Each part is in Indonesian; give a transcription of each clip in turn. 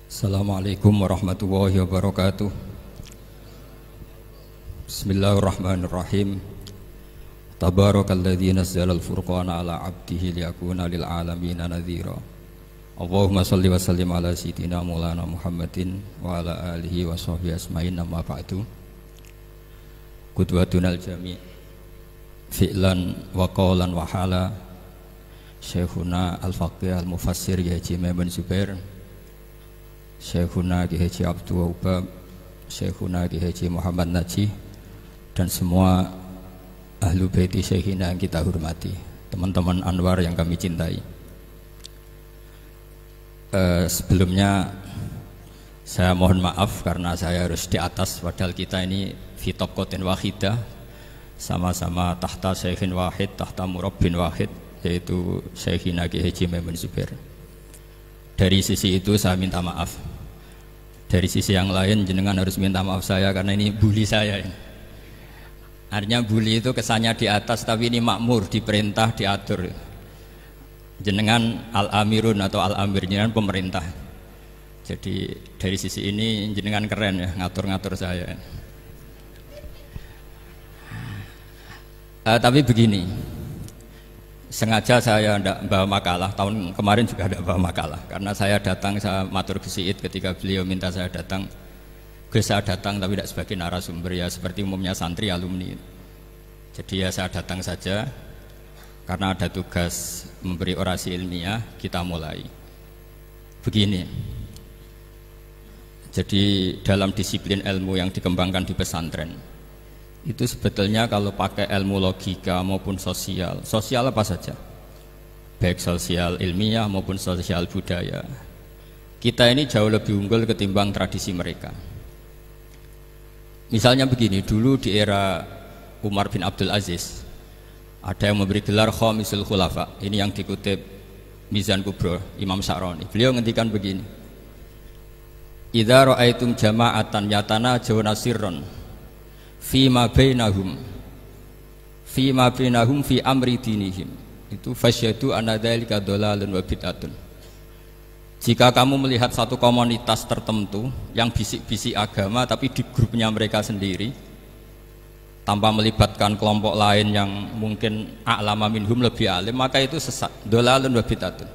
Assalamualaikum warahmatullahi wabarakatuh. Bismillahirrahmanirrahim. Tabarakalladzi nazzala al-furqana ala 'abdihi liyakuna lil 'alamina nadhira. Allahumma shalli wa sallim ala sayyidina Maulana Muhammadin wa ala alihi wa sahbihi asma'in, amma ba'du. Qudwatunal jami' fi'lan wa qawlan wa hala Syekhuna al-faqih al-mufassir Kiai Haji Maimun Zubair, Syekhuna Kiai Haji Abdul Wahab, Syekhuna Kiai Haji Muhammad Najih, dan semua ahlu baiti Syekhina yang kita hormati, teman-teman Anwar yang kami cintai. Sebelumnya saya mohon maaf karena saya harus di atas, padahal kita ini fi tabqatin wahidah, sama-sama tahta Syekhin wahid, tahta murabbin wahid, yaitu Syekhina Kiai Haji Maimun Zubair. Dari sisi itu saya minta maaf. Dari sisi yang lain jenengan harus minta maaf saya karena ini bully saya ini. Artinya bully itu kesannya di atas, tapi ini makmur, diperintah, diatur. Jenengan al-amirun atau al-amir, jenengan pemerintah. Jadi dari sisi ini jenengan keren ya, ngatur-ngatur saya. Tapi begini, sengaja saya tidak bawa makalah, tahun kemarin juga tidak bawa makalah, karena saya datang, saya matur ke Siid ketika beliau minta saya datang. Saya datang tapi tidak sebagai narasumber, ya seperti umumnya santri alumni. Jadi ya saya datang saja karena ada tugas memberi orasi ilmiah. Kita mulai begini. Jadi dalam disiplin ilmu yang dikembangkan di pesantren itu sebetulnya kalau pakai ilmu logika maupun sosial apa saja, baik sosial ilmiah maupun sosial budaya, kita ini jauh lebih unggul ketimbang tradisi mereka. Misalnya begini, dulu di era Umar bin Abdul Aziz ada yang memberi gelar Khamisul Khulafa, ini yang dikutip Mizan Kubro Imam Sa'roni. Beliau ngendikan begini, idza ra'aitum jama'atan yatanajawna sirran fima bainahum fi amri dinihim, itu fasyadu anna dzalika dhalalun wa bid'atun. Jika kamu melihat satu komunitas tertentu yang bisik-bisik agama tapi di grupnya mereka sendiri tanpa melibatkan kelompok lain yang mungkin a'lama minhum, lebih alim, maka itu sesat, dhalalun wa bid'atun.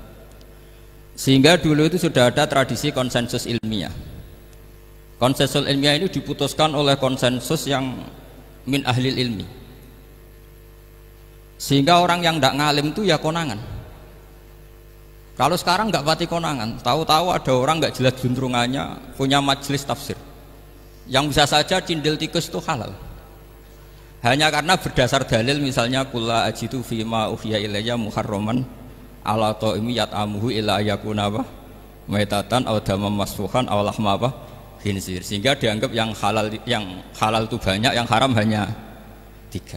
Sehingga dulu itu sudah ada tradisi konsensus ilmiah. Konsensus ilmiah ini diputuskan oleh konsensus yang min ahlil ilmi, sehingga orang yang tidak ngalim itu ya konangan. Kalau sekarang nggak pati konangan, tahu-tahu ada orang nggak jelas juntrungannya punya majelis tafsir yang bisa saja cindil tikus itu halal, hanya karena berdasar dalil, misalnya kula ajitu fima uhiya ilayya muharraman ala ta'imi yat'amuhu ila yakuna maitatan aw damam masfuhan aw lahma khinzir, sehingga dianggap yang halal itu banyak, yang haram hanya 3.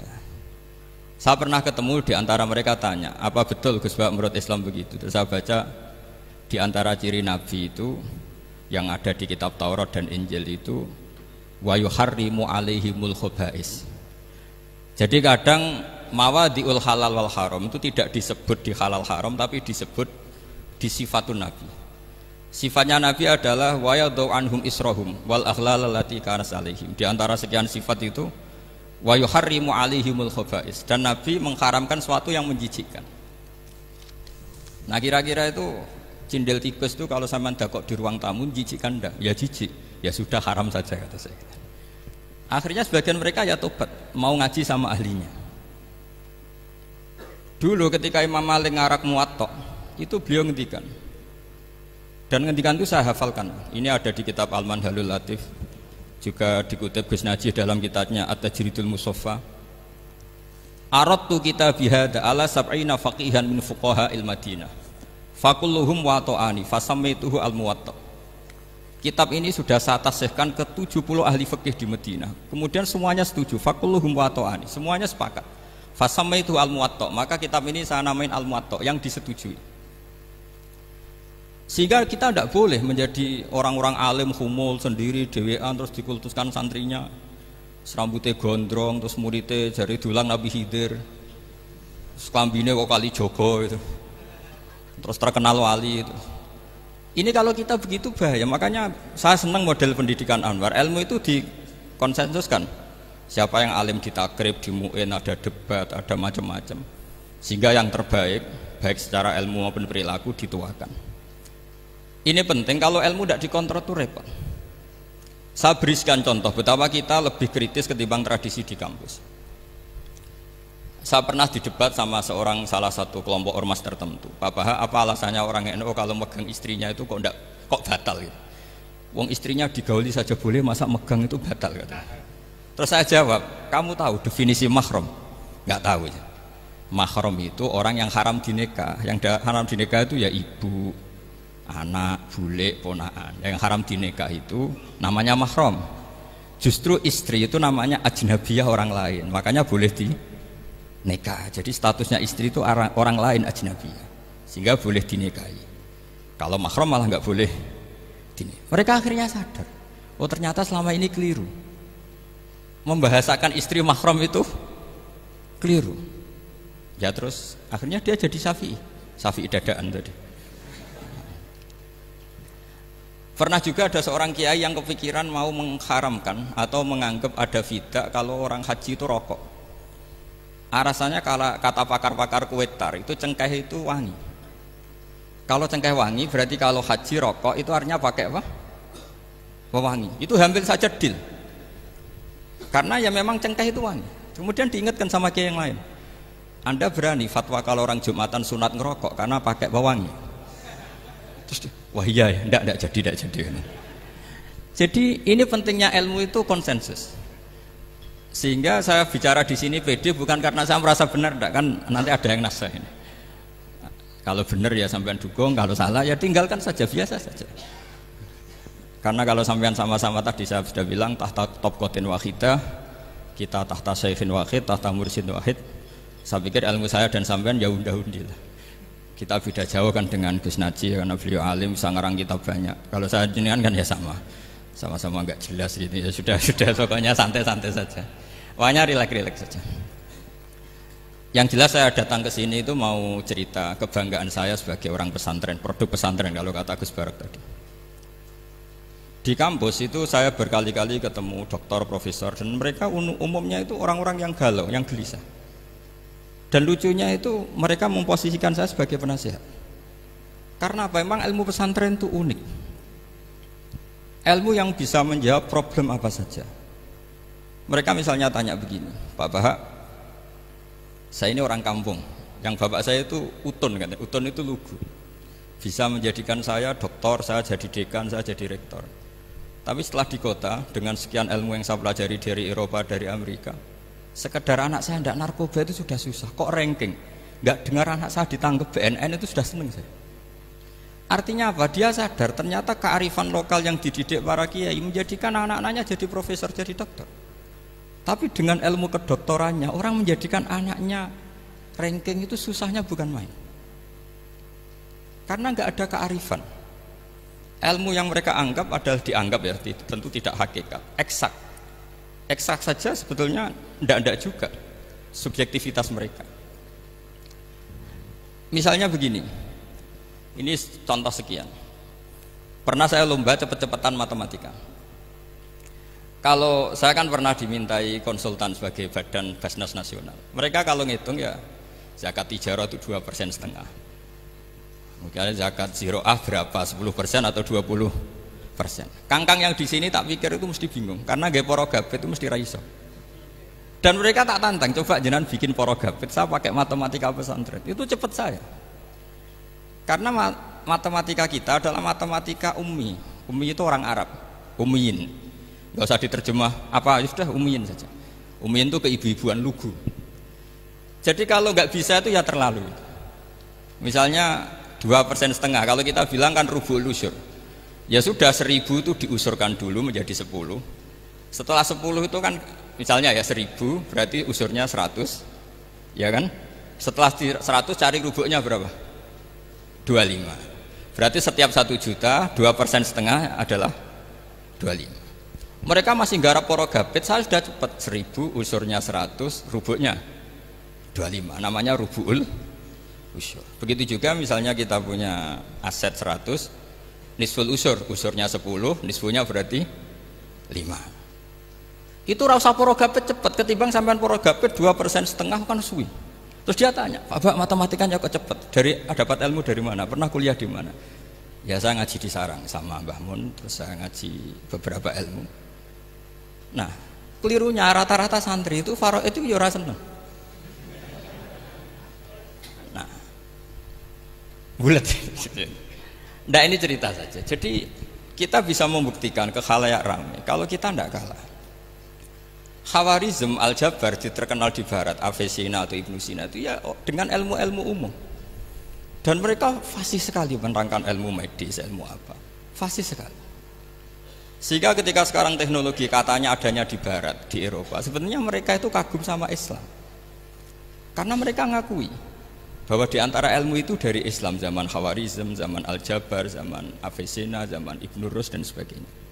Saya pernah ketemu di antara mereka, tanya, apa betul Gus Bak menurut Islam begitu? Terus saya baca di antara ciri Nabi itu yang ada di kitab Taurat dan Injil itu wa yuharrimu alaihimul khobais. Jadi kadang mawadiul halal wal haram itu tidak disebut di halal haram, tapi disebut di sifatun Nabi. Sifatnya Nabi adalah wa yadau anhum israhum wal aghlal allati kanat alaihim. Di antara sekian sifat itu wa yuharrimu alaihimul khaba'is, dan Nabi mengharamkan sesuatu yang menjijikkan. Nah, kira-kira itu cindil tikus itu kalau sampean dakok di ruang tamu menjijikkan enggak? Ya jijik. Ya sudah, haram saja kata saya. Akhirnya sebagian mereka ya tobat, mau ngaji sama ahlinya. Dulu ketika Imam Malik ngarak Muwatta, itu beliau ngendikan. Dan ngendikan itu saya hafalkan. Ini ada di kitab Al-Manhalul Latif, juga dikutip Gus Najih dalam kitabnya At-Tajridul Musaffa. Aradtu kitabi hadza ala sab'ina faqihan min fuqaha il-Madinah fakulluhum wata'ani fasammaituhu al-Muwatta. Kitab ini sudah saya tasihkan ke 70 ahli fikih di Madinah, kemudian semuanya setuju, fakulluhum wata'ani, semuanya sepakat, fasammaituhu al-Muwatta, maka kitab ini saya namain al-Muwatta, yang disetujui. Sehingga kita tidak boleh menjadi orang-orang alim humul sendiri dewean terus dikultuskan santrinya, serambutnya gondrong, terus muridnya jari dulang Nabi Khidir, sekambine kok kali Jogo itu, terus terkenal wali itu. Ini kalau kita begitu bahaya. Makanya saya senang model pendidikan Anwar. Ilmu itu dikonsensuskan. Siapa yang alim di takrib, di mu'in, ada debat, ada macam-macam. Sehingga yang terbaik, baik secara ilmu maupun perilaku dituakan. Ini penting, kalau ilmu tidak dikontrol itu repot. Saya berikan contoh betapa kita lebih kritis ketimbang tradisi di kampus. Saya pernah didebat sama salah satu kelompok ormas tertentu. Pak Baha, apa alasannya orang NU kalau megang istrinya itu kok batal gitu? Wong istrinya digauli saja boleh, masa megang itu batal gitu. Terus saya jawab, kamu tahu definisi mahram? Nggak tahu ya. Mahram itu orang yang haram dinikah. Yang haram dinikah itu ya ibu, anak, bule, ponaan. Yang haram dinikah itu namanya mahram. Justru istri itu namanya ajnabiyah, orang lain. Makanya boleh nikah. Jadi statusnya istri itu orang lain ajnabiyah, sehingga boleh dinikahi. Kalau mahram malah nggak boleh dinikahi. Mereka akhirnya sadar, oh ternyata selama ini keliru. Membahasakan istri mahram itu keliru. Ya terus akhirnya dia jadi Syafi'i dadaan tadi. Pernah juga ada seorang kiai yang kepikiran mau mengharamkan atau menganggap ada fidak kalau orang haji itu rokok. Rasanya kalau kata pakar-pakar kuetar itu cengkeh itu wangi. Kalau cengkeh wangi berarti kalau haji rokok itu artinya pakai apa? Wangi. Itu hampir saja deal. Karena ya memang cengkeh itu wangi. Kemudian diingatkan sama kiai yang lain. Anda berani fatwa kalau orang Jumatan sunat ngerokok karena pakai pewangi? Terus wah iya ya, enggak jadi. Jadi ini pentingnya ilmu itu konsensus. Sehingga saya bicara di sini pede bukan karena saya merasa benar, enggak, kan nanti ada yang nasah ini. Kalau benar ya sampean dukung, kalau salah ya tinggalkan saja, biasa saja. Karena kalau sampean sama-sama tadi saya sudah bilang tahta topkotin wahidah, kita tahta syekhin wahid, tahta mursyid wahid. Saya pikir ilmu saya dan sampean ya undah-undi lah. Kita beda jauh kan dengan Gus Naji karena beliau alim, bisa ngarang kitab banyak. Kalau saya jenengan kan ya sama-sama enggak jelas gitu ya, sudah pokoknya santai-santai saja. Pokoknya rileks saja. Yang jelas saya datang ke sini itu mau cerita kebanggaan saya sebagai orang pesantren, produk pesantren kalau kata Gus Barak tadi. Di kampus itu saya berkali-kali ketemu doktor, profesor, dan mereka umumnya itu orang-orang yang galau, yang gelisah. Dan lucunya itu mereka memposisikan saya sebagai penasihat. Karena apa? Memang ilmu pesantren itu unik. Ilmu yang bisa menjawab problem apa saja. Mereka misalnya tanya begini, Pak Bahak, saya ini orang kampung, yang bapak saya itu utun, kan? Utun itu lugu, bisa menjadikan saya doktor, saya jadi dekan, saya jadi rektor. Tapi setelah di kota, dengan sekian ilmu yang saya pelajari dari Eropa, dari Amerika, sekedar anak saya tidak narkoba itu sudah susah, kok ranking, nggak dengar anak saya ditangkap BNN itu sudah seneng saya. Artinya apa? Dia sadar ternyata kearifan lokal yang dididik para kiai menjadikan anak-anaknya jadi profesor, jadi dokter. Tapi dengan ilmu kedoktorannya orang menjadikan anaknya ranking itu susahnya bukan main. Karena nggak ada kearifan. Ilmu yang mereka anggap adalah dianggap ya, tentu tidak hakikat, eksak. Eksak saja sebetulnya tidak juga subjektivitas mereka. Misalnya begini. Ini contoh sekian. Pernah saya lomba cepet-cepetan matematika. Kalau saya kan pernah dimintai konsultan sebagai badan Basnas Nasional. Mereka kalau ngitung ya zakat tijarah itu 2,5%. Mungkin zakat ziroah berapa? 10% atau 20%. Kangkang yang di sini tak pikir itu mesti bingung karena gaya porogabit itu mesti raiso. Dan mereka tak tantang, coba jenengan bikin porogabit, saya pakai matematika pesantren. Itu cepat saya. Karena matematika kita adalah matematika ummi. Ummi itu orang Arab, ummiyin. Gak usah diterjemah apa, sudah ummiyin saja. Ummiyin itu keibu-ibuan lugu. Jadi kalau nggak bisa itu ya terlalu. Misalnya 2,5%. Kalau kita bilang kan rubu'ul usyur. Ya sudah 1.000 itu diusurkan dulu menjadi 10. Setelah 10 itu kan misalnya ya 1.000 berarti usurnya 100. Ya kan? Setelah 100 cari rubu'nya berapa? 25. Berarti setiap 1 juta 2,5% adalah 25. Mereka masih garap porogabit, saya sudah cepat 1.000 usurnya 100, rubu'nya 25. Namanya rubu'ul usyur. Begitu juga misalnya kita punya aset 100, nisful usur, usurnya 10, nisfunya berarti 5. Itu rasa porogapet cepat ketimbang sampean porogapet 2,5% kan suwi. Terus dia tanya, Pak matematikanya kok cepat? Dapat ilmu dari mana? Pernah kuliah di mana? Ya saya ngaji di Sarang sama Mbah Mun, terus saya ngaji beberapa ilmu. Nah, kelirunya rata-rata santri itu faraid itu ya ora seneng. Nah, bulat. Nah ini cerita saja. Jadi kita bisa membuktikan ke khalayak ramai kalau kita tidak kalah. Khawarizm Al-Jabar terkenal di barat, Avicenna atau Ibnu Sina itu ya dengan ilmu-ilmu umum. Dan mereka fasih sekali menerangkan ilmu medis, ilmu apa. Fasih sekali. Sehingga ketika sekarang teknologi katanya adanya di barat, di Eropa, sebenarnya mereka itu kagum sama Islam. Karena mereka ngakui bahwa di antara ilmu itu dari Islam, zaman Khawarizm, zaman Al-Jabar, zaman Avicenna, zaman Ibnu Rus dan sebagainya.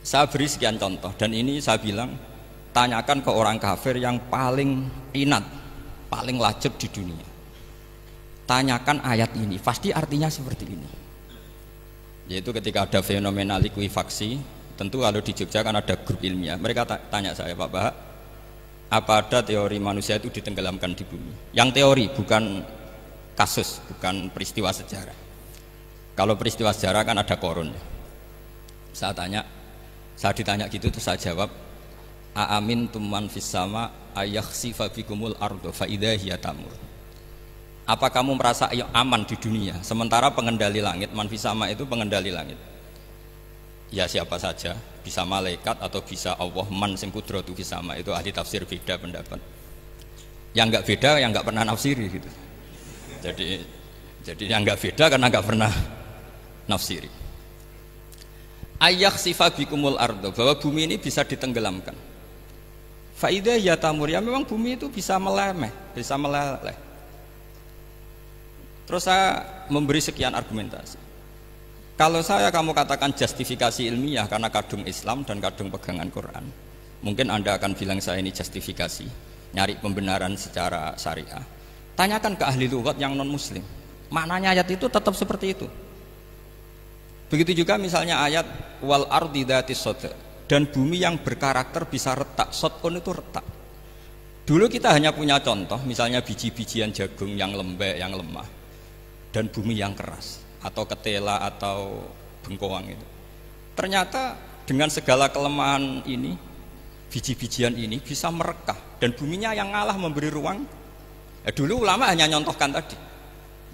Saya beri sekian contoh dan ini saya bilang tanyakan ke orang kafir yang paling inat, paling lajab di dunia. Tanyakan ayat ini, pasti artinya seperti ini. Yaitu ketika ada fenomena likuifaksi, tentu kalau di Jogja kan ada grup ilmiah. Mereka tanya saya, Pak Bahak, apa ada teori manusia itu ditenggelamkan di bumi? Yang teori, bukan kasus, bukan peristiwa sejarah. Kalau peristiwa sejarah kan ada korun. Saya ditanya gitu terus saya jawab, Aamin tuman fis sama ayakhsifa bikumul ardo fa idza hiya tamur. Apa kamu merasa aman di dunia sementara pengendali langit, man fis sama itu pengendali langit. Ya siapa saja, bisa malaikat atau bisa Allah, man sing kudratu fis sama, itu ahli tafsir beda pendapat. Yang enggak beda yang enggak pernah nafsiri gitu. Jadi yang enggak beda karena enggak pernah nafsiri. Ayakhsifa bikumul ardo, bahwa bumi ini bisa ditenggelamkan. Fa idza ya tamur, ya memang bumi itu bisa meleleh. Terus saya memberi sekian argumentasi. Kalau kamu katakan justifikasi ilmiah karena kadung Islam dan kadung pegangan Quran, mungkin Anda akan bilang saya ini justifikasi, nyari pembenaran secara syariah. Tanyakan ke ahli lughat yang non muslim, maknanya ayat itu tetap seperti itu. Begitu juga misalnya ayat wal ardi dzatis sodq, dan bumi yang berkarakter bisa retak. Sodqun itu retak. Dulu kita hanya punya contoh, misalnya biji-bijian jagung yang lembek, yang lemah, dan bumi yang keras, atau ketela atau bengkoang itu. Ternyata dengan segala kelemahan ini, biji-bijian ini bisa merekah, dan buminya yang ngalah memberi ruang. Dulu ulama hanya nyontohkan tadi,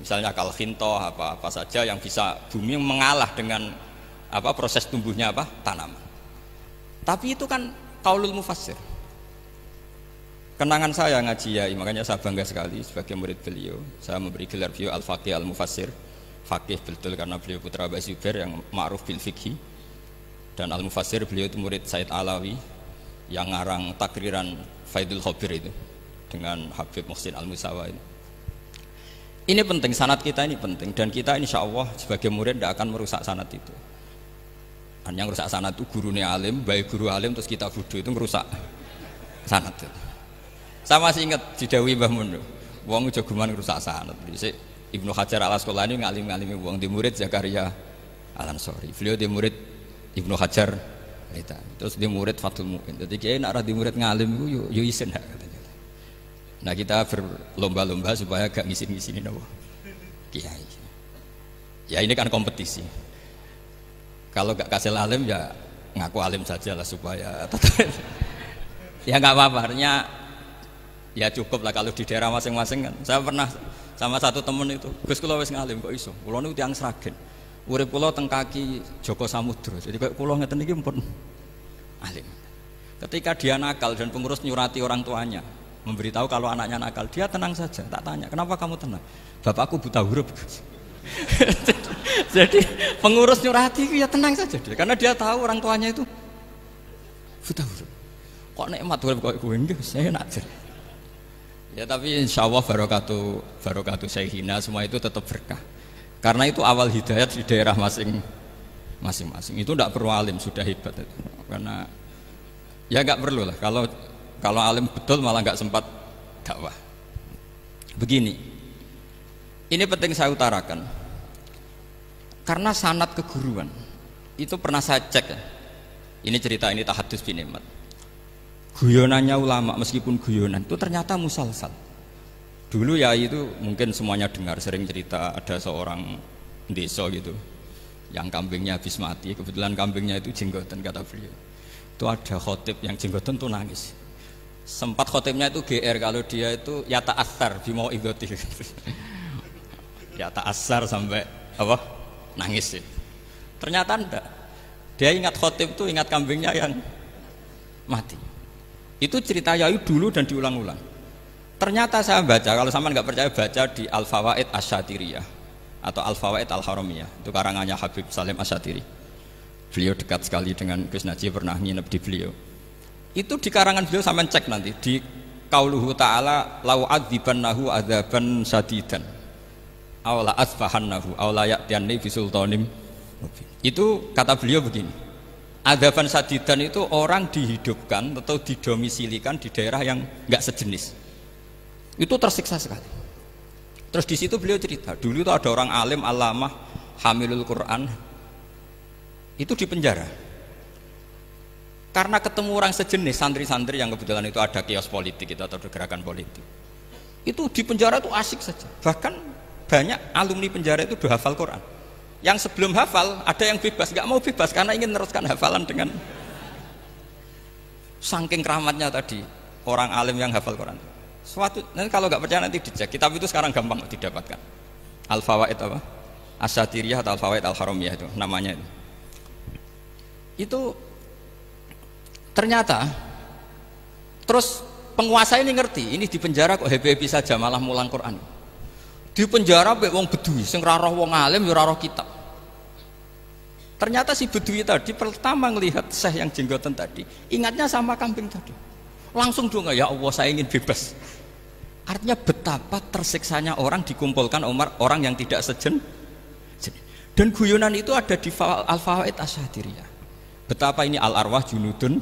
misalnya kalkhinto apa saja yang bisa bumi mengalah dengan proses tumbuhnya tanaman. Tapi itu kan qaulul mufassir. Kenangan saya ngaji Yai, makanya saya bangga sekali sebagai murid beliau. Saya memberi gelar beliau Al-Faqih Al-Mufassir. Faqih betul karena beliau putra Abu Zubair yang ma'ruf bil fiqhi. Dan Al-Mufassir beliau itu murid Said Alawi yang ngarang takriran Faidul Khabir itu dengan Habib Muhsin Al-Musawa ini. Ini penting, sanad kita ini penting, dan kita insya Allah sebagai murid tidak akan merusak sanad itu. Dan yang merusak sanad itu gurunya alim, baik guru alim terus kita bodoh, itu merusak sanad itu. Saya masih ingat didawi Mbah Mun, wong jagoan merusak sanad. Ibnu Hajar Al-Asqalani ngalim-ngalimi wong, di murid Zakaria Al-Ansori, beliau di murid Ibnu Hajar, terus di murid Fathul Mu'in. Jadi kiai nak ra di murid ngalim yo isin katanya. Nah kita berlomba-lomba supaya gak ngisin-ngisinin apa kiai. Ya ini kan kompetisi. Kalau gak kasih alim ya ngaku alim saja lah supaya ya nggak apa-apa. Artinya ya cukup lah kalau di daerah masing-masing kan. Saya pernah sama satu temen itu, Gus kula wis ngalim kok iso. Kula niku tiyang Sragen. Urip kula teng kaki Joko Samudra. Jadi kok kula ngeten iki pun alim. Ketika dia nakal dan pengurus nyurati orang tuanya, memberitahu kalau anaknya nakal, dia tenang saja. Tak tanya, kenapa kamu tenang? Bapakku buta huruf. Jadi pengurus nyurati itu ya tenang saja dia, karena dia tahu orang tuanya itu buta huruf. Kok nikmat huruf kok gue nggih, saya nak jer. Ya tapi insya Allah barokatuh Syekhina semua itu tetap berkah. Karena itu awal hidayat di daerah masing-masing. Itu tidak perlu alim, sudah hebat itu. Karena ya nggak perlu lah. Kalau alim betul malah nggak sempat dakwah. Begini, ini penting saya utarakan. Karena sanad keguruan itu pernah saya cek ya. Ini cerita ini tahadus bin Ahmad. Guyonannya ulama meskipun guyonan itu ternyata musalsal. Dulu ya itu mungkin semuanya dengar sering cerita ada seorang desa gitu yang kambingnya habis mati, kebetulan kambingnya itu jenggotan kata beliau. Itu ada khotib yang jenggotan tuh nangis. Sempat khotibnya itu GR kalau dia itu ya ta'assar bimau idoti. Ya ta'assar sampai apa? Nangis sih. Ternyata enggak. Dia ingat khotib itu ingat kambingnya yang mati. Itu cerita Yai dulu dan diulang-ulang. Ternyata saya baca, kalau sama nggak percaya baca di Al-Fawaid Asyatiriyah atau Al-Fawaid Al-Haramiyah. Itu karangannya Habib Salim Asyatiri. Beliau dekat sekali dengan Gus Najib, pernah nginep di beliau. Itu di karangan beliau sampai cek nanti di qauluhu ta'ala lau adzibannahu adzaban sadidan aw la asfahannahu aw la ya'tiyanni bisultanim. Itu kata beliau begini. Adzaban sadidan itu orang dihidupkan atau didomisilikan di daerah yang enggak sejenis. Itu tersiksa sekali. Terus di situ beliau cerita, dulu itu ada orang alim alamah hamilul Quran itu di penjara. Karena ketemu orang sejenis santri-santri yang kebetulan itu ada kios politik itu atau gerakan politik. Itu di penjara itu asik saja. Bahkan banyak alumni penjara itu udah hafal Quran. Yang sebelum hafal ada yang bebas, nggak mau bebas karena ingin meneruskan hafalan dengan saking keramatnya tadi orang alim yang hafal Quran. Suatu nanti kalau nggak percaya nanti dicek. Kitab itu sekarang gampang didapatkan. Al-Fawaid apa? Asyatiriyah atau Al-Fawaid Al-Haramiyah itu namanya itu. Itu ternyata terus penguasa ini ngerti, ini di penjara kok happy-happy saja malah mulang Quran. Di penjara mek wong bedui sing ora roh wong alim ya ora roh kitab. Ternyata si bedui tadi pertama melihat syekh yang jenggotan tadi, ingatnya sama kambing tadi. Langsung dong ya Allah saya ingin bebas. Artinya betapa tersiksanya orang dikumpulkan orang yang tidak sejen. Dan guyonan itu ada di Al-Fawaid Asyatiriyah. Betapa ini al-arwah junudun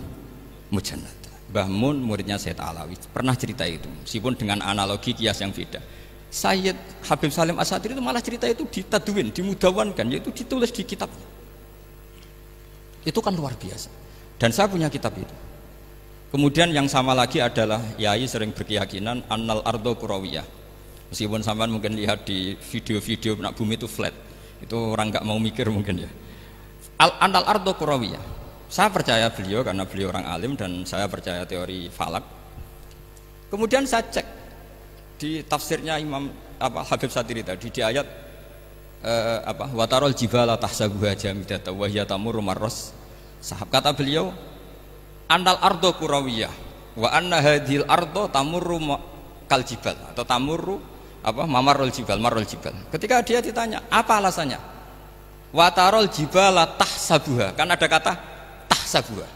mujannad. Mbah Mun muridnya Sayyid Alawi pernah cerita itu, meskipun dengan analogi kias yang beda. Sayyid Habib Salim Asyatiri itu malah cerita itu ditadwin, dimudawankan, yaitu ditulis di kitab. Itu kan luar biasa. Dan saya punya kitab itu. Kemudian yang sama lagi adalah Yai sering berkeyakinan annal ardo kurawiyah. Meskipun sampean mungkin lihat di video-video nak bumi itu flat, itu orang nggak mau mikir mungkin ya. Annal ardo kurawiyah. Saya percaya beliau karena beliau orang alim dan saya percaya teori falak. Kemudian saya cek di tafsirnya Imam Habib Satiri tadi di ayat watarol jibala tahsabuha jamidatan wa hiya tamurru marras sahab. Kata beliau annal ardo kurawiyah wa anna hadhil ardo tamurru kal jibal atau tamurru mamarul jibal marul jibal. Ketika dia ditanya apa alasannya, watarol jibala tahsabuha, kan ada kata tahsabuha.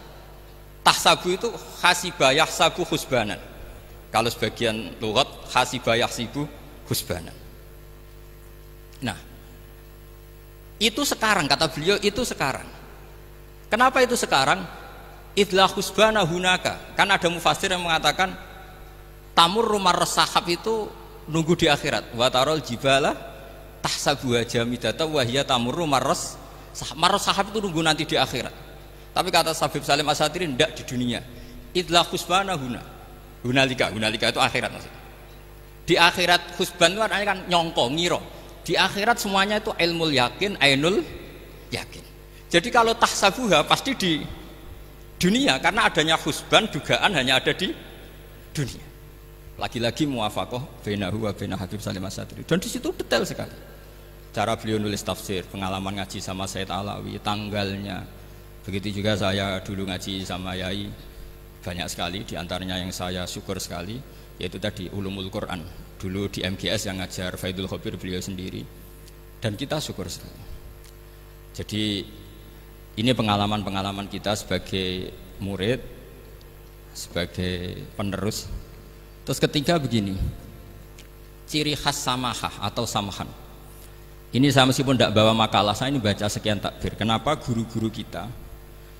Tahsabu itu hasibah yahsabu husbanan. Kalau sebagian lughat hasibah yahsibu husbanan. Nah, itu sekarang kata beliau itu sekarang. Kenapa itu sekarang? Idlah husbana hunaka. Kan ada mufassir yang mengatakan tamurru marras sahab itu nunggu di akhirat. Wa tarol jibala tahsabuha jamidatan wa hiya tamurru marras sahab. Marras sahab itu nunggu nanti di akhirat. Tapi kata Habib Salim Asyatiri tidak di dunia. Idlah husbana hunalika itu akhirat maksudnya. Di akhirat husban itu artinya kan nyongko, ngiro. Di akhirat semuanya itu ilmul yakin, ainul yakin. Jadi kalau tahsabuha pasti di dunia karena adanya husban dugaan hanya ada di dunia. Lagi-lagi muwafaqah bainahu wa baina Habib Salim Asyatiri. Dan di situ detail sekali. Cara beliau nulis tafsir, pengalaman ngaji sama Sayyid Alawi, tanggalnya. Begitu juga saya dulu ngaji sama Yai banyak sekali, diantaranya yang saya syukur sekali yaitu tadi ulumul Quran. Dulu di MGS yang ngajar Faidul Khobir beliau sendiri, dan kita syukur sekali. Jadi ini pengalaman-pengalaman kita sebagai murid, sebagai penerus. Terus ketiga begini, ciri khas samahah atau samahan. Ini saya meskipun tidak bawa makalah, saya ini baca sekian takbir. Kenapa guru-guru kita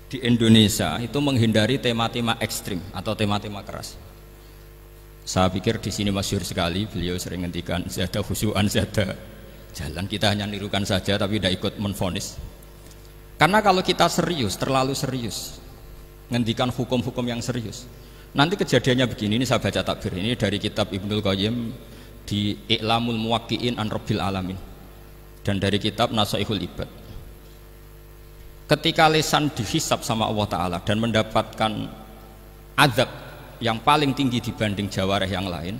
di Indonesia itu menghindari tema-tema ekstrim atau tema-tema keras? Saya pikir di sini masyhur sekali, beliau sering ngendikan zada khusyu'an zada jalan, kita hanya nirukan saja tapi tidak ikut menvonis. Karena kalau kita serius, terlalu serius ngendikan hukum-hukum yang serius, nanti kejadiannya begini. Ini saya baca takbir ini dari kitab Ibnul Qayyim di I'lamul Muwaqqi'in an Rabbil Alamin dan dari kitab Nasaihul Ibad. Ketika lisan dihisab sama Allah Ta'ala dan mendapatkan azab yang paling tinggi dibanding jawareh yang lain,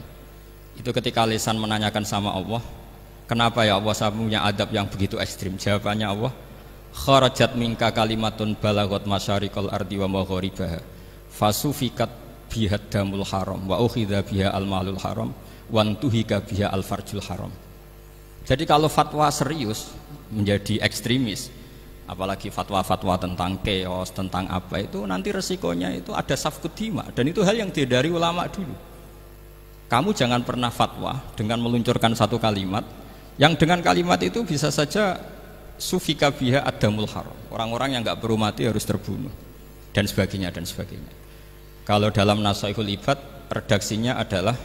itu ketika lisan menanyakan sama Allah, kenapa ya Allah saya punya adab yang begitu ekstrim? Jawabannya Allah, kharajat minka kalimatun balagot masyariqal ardi wa magharibaha fasufikat biha damul haram wa ukhidha biha al-malul haram wa antuhika biha al-farjul haram. Jadi kalau fatwa serius menjadi ekstremis, apalagi fatwa-fatwa tentang chaos, tentang apa, itu nanti resikonya itu ada safkut dima, dan itu hal yang dihindari ulama dulu. Kamu jangan pernah fatwa dengan meluncurkan satu kalimat yang dengan kalimat itu bisa saja sufika biha adamul haram, orang-orang yang nggak perlu mati harus terbunuh, dan sebagainya dan sebagainya. Kalau dalam Nasaihul Ibad redaksinya adalah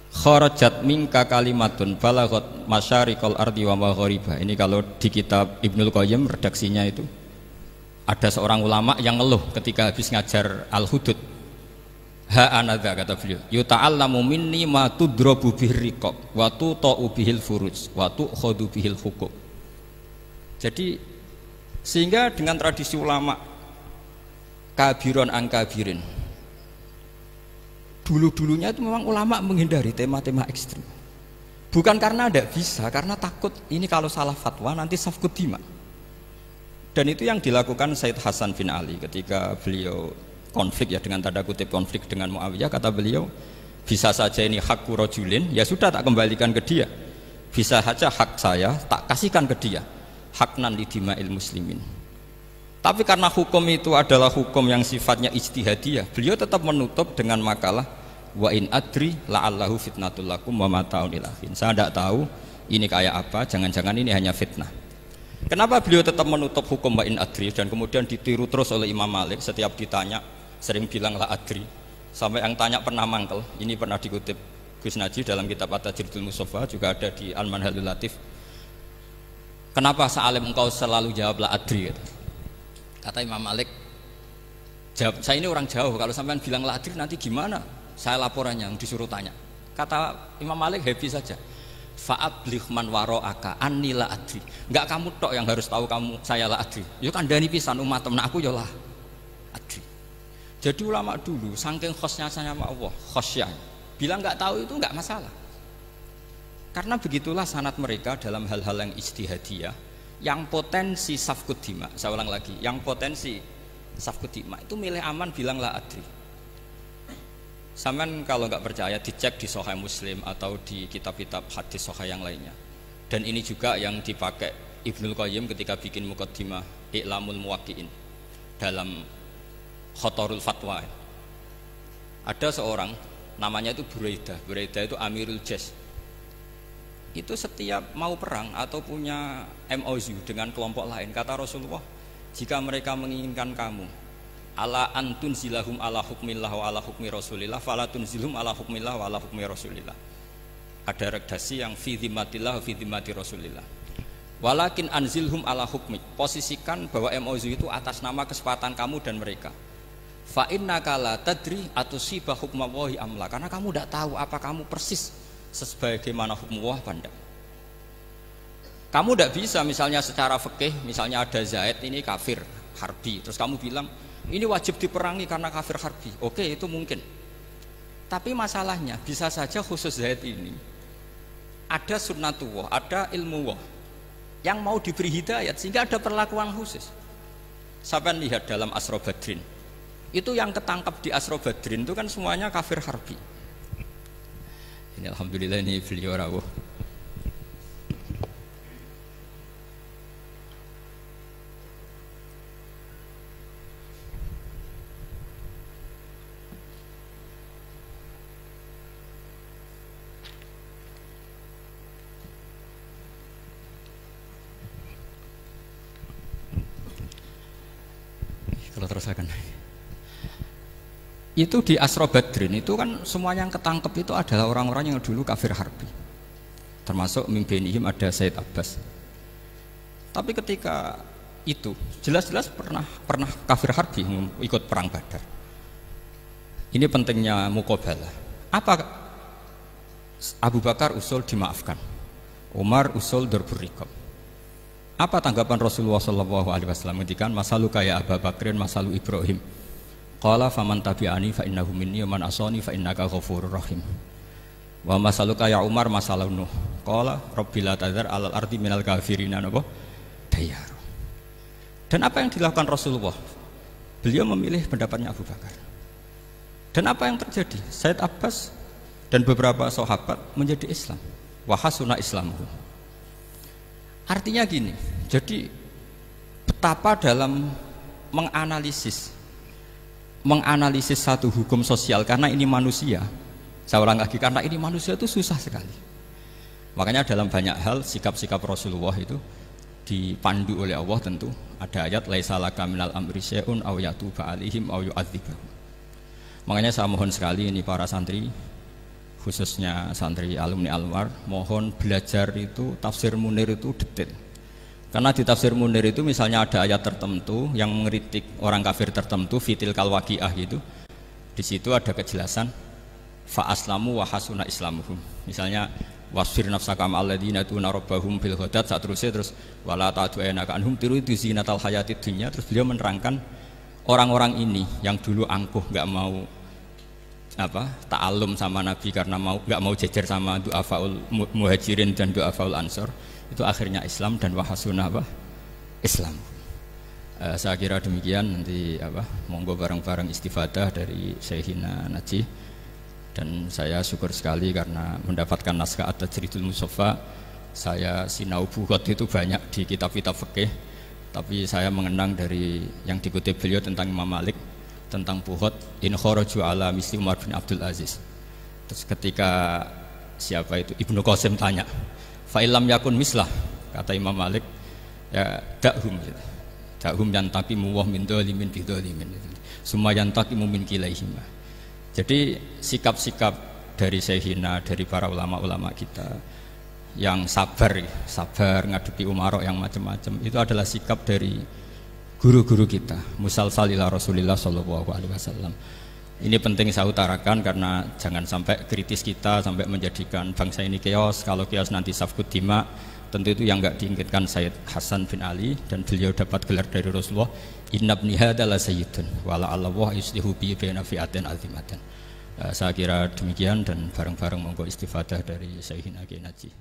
kharajat minka kalimatun balagot masyariqal ardi wa maghariba. Ini kalau di kitab Ibnul Qayyim redaksinya itu ada seorang ulama yang ngeluh ketika habis ngajar Al-Hudud. Ha anadza, kata beliau, yuta'allamu minni ma tudrabu bihir riqab wa tuta'u bihil furuj wa tu'khadhu bihil huquq. Jadi sehingga dengan tradisi ulama kabiron angkabirin, dulu-dulunya itu memang ulama menghindari tema-tema ekstrim. Bukan karena tidak bisa, karena takut ini kalau salah fatwa nanti safkut dima. Dan itu yang dilakukan Said Hasan bin Ali ketika beliau konflik, ya dengan tanda kutip konflik dengan Muawiyah. Kata beliau, bisa saja ini hakku rojulin, ya sudah tak kembalikan ke dia. Bisa saja hak saya tak kasihkan ke dia, haknan lidima'il muslimin. Tapi karena hukum itu adalah hukum yang sifatnya ijtihadiyah, beliau tetap menutup dengan makalah wa in adri la'allahu fitnatul lakum wa mata'un ilahin. Saya tidak tahu ini kayak apa, jangan-jangan ini hanya fitnah. Kenapa beliau tetap menutup hukum wa in adri dan kemudian ditiru terus oleh Imam Malik? Setiap ditanya sering bilang la adri, sampai yang tanya pernah mangkel. Ini pernah dikutip Gus Najih dalam kitab At-Tajridul Mustafa, juga ada di Al-Manhalul Latif. Kenapa sa'alim engkau selalu jawab la adri? Kata Imam Malik, jawab, saya ini orang jauh, kalau sampean bilang la adri nanti gimana? Saya laporannya yang disuruh tanya. Kata Imam Malik, happy saja. Fa'ablih man waro'aka anni la adri. Enggak kamu tok yang harus tahu kamu saya la adri. Yo kandhani pisan umat temen aku yo la adri. Jadi ulama dulu saking khosnya sama Allah, khosyah, bilang enggak tahu itu enggak masalah. Karena begitulah sanad mereka dalam hal-hal yang ijtihadiyah, yang potensi safkut dima. Saya ulang lagi, yang potensi safkut dima itu milih aman bilang la adri. Saman kalau nggak percaya dicek di Sahih Muslim atau di kitab-kitab hadis Sahih yang lainnya. Dan ini juga yang dipakai Ibnul Qayyim ketika bikin Muqaddimah I'lamul Muwaqqi'in dalam Khotorul Fatwa. Ada seorang namanya itu Buraidah. Buraidah itu Amirul Jais. Itu setiap mau perang atau punya MOU dengan kelompok lain, kata Rasulullah, jika mereka menginginkan kamu ala antun zilahum ala hukmillah wa ala hukmi rasulillah falatun zilhum ala hukmillah wa ala hukmi rasulillah. Ada redaksi yang fi dhimmatillah wa fi dhimmati rasulillah. Walakin anzilhum ala hukmi, posisikan bahwa MOU itu atas nama kesepakatan kamu dan mereka. Fa innaka la tadri atusiba hukmallahi amla, karena kamu tidak tahu apa kamu persis sebagaimana hukum Allah apa enggak. Kamu tidak bisa misalnya secara fikih, misalnya ada Zaid ini kafir harbi, terus kamu bilang ini wajib diperangi karena kafir harbi. Oke, itu mungkin. Tapi masalahnya bisa saja khusus Zaid ini ada sunnatullah, ada ilmu Allah yang mau diberi hidayat sehingga ada perlakuan khusus. Sampai lihat dalam Asra Badrin, itu yang ketangkap di Asra Badrin itu kan semuanya kafir harbi. Ini alhamdulillah ini beliau rawuh. Kalau terusakan itu di Asra Badrin itu kan semua yang ketangkep itu adalah orang-orang yang dulu kafir harbi. termasuk mimpinihim ada Said Abbas. Tapi ketika itu jelas-jelas pernah kafir harbi ikut perang Badar. Ini pentingnya muqabalah. Apa Abu Bakar usul dimaafkan, Umar usul darbur riqab. Apa tanggapan Rasulullah sallallahu alaihi wasallam ketika masaluka ya Abu Bakrin masalu Ibrahim. Qala faman tabi'ani fa innahu minni wa man asani fa innaka ghafurur rahim. Wa masaluka ya Umar masalau Nuh. Qala rabbil la tadzar alal ardi minal kafirina napa dayar. Dan apa yang dilakukan Rasulullah? Beliau memilih pendapatnya Abu Bakar. Dan apa yang terjadi? Said Abbas dan beberapa sahabat menjadi Islam. Wa hasuna islamuhum. Artinya gini, jadi betapa dalam menganalisis satu hukum sosial, karena ini manusia, saya ulang lagi, karena ini manusia itu susah sekali. Makanya dalam banyak hal sikap-sikap Rasulullah itu dipandu oleh Allah. Tentu ada ayat laisa laka minal amri syai'un aw yatuba alaihim aw yu'adzibahum. Makanya saya mohon sekali ini para santri, khususnya santri alumni Anwar, mohon belajar itu tafsir Munir itu detail. Karena di tafsir Munir itu misalnya ada ayat tertentu yang mengkritik orang kafir tertentu, fitil kalwaqiah gitu. Di situ ada kejelasan fa aslamu wa hasuna islamuhum. Misalnya wasfir nafsaka ma'al ladzina tuna rabbahum bil ghadat, terus wala ta'du'anaka anhum turidu zinatal hayatid dunya. Terus beliau menerangkan orang-orang ini yang dulu angkuh enggak mau ta'alum sama Nabi karena enggak mau jejer sama du'afaul muhajirin dan du'afaul ansor, itu akhirnya Islam dan wahasuna Islam. Saya kira demikian. Nanti monggo bareng-bareng istifadah dari Syekhina Najih. Dan saya syukur sekali karena mendapatkan naskah At-Tajridul Mushaffa. Saya sinau buhot itu banyak di kitab-kitab fikih, tapi saya mengenang dari yang dikutip beliau tentang Imam Malik, tentang buhot in kharaju ala misli Umar bin Abdul Aziz. Terus ketika siapa itu Ibnu Qasim tanya, fa illam yakun mislah, kata Imam Malik, ya dakhum gitu. Dakhum yantaqimu wa min dzalimin bi dzalimin. Summa yantaqimu min kilaihima. Jadi sikap-sikap dari Syekhina, dari para ulama-ulama kita yang sabar ngadepi umarok yang macam-macam, itu adalah sikap dari guru-guru kita, musalsal ila Rasulillah sallallahu alaihi wasallam. Ini penting saya utarakan karena jangan sampai kritis kita sampai menjadikan bangsa ini keos. Kalau keos nanti safkut dima, tentu itu yang enggak diinginkan Sayyid Hasan bin Ali, dan beliau dapat gelar dari Rasulullah, inna ibni hadza la sayyidun wa la Allah yuslihu bi baina fi'atin azimatan. Saya kira demikian, dan bareng-bareng monggo istifadah dari Syekhina Najih.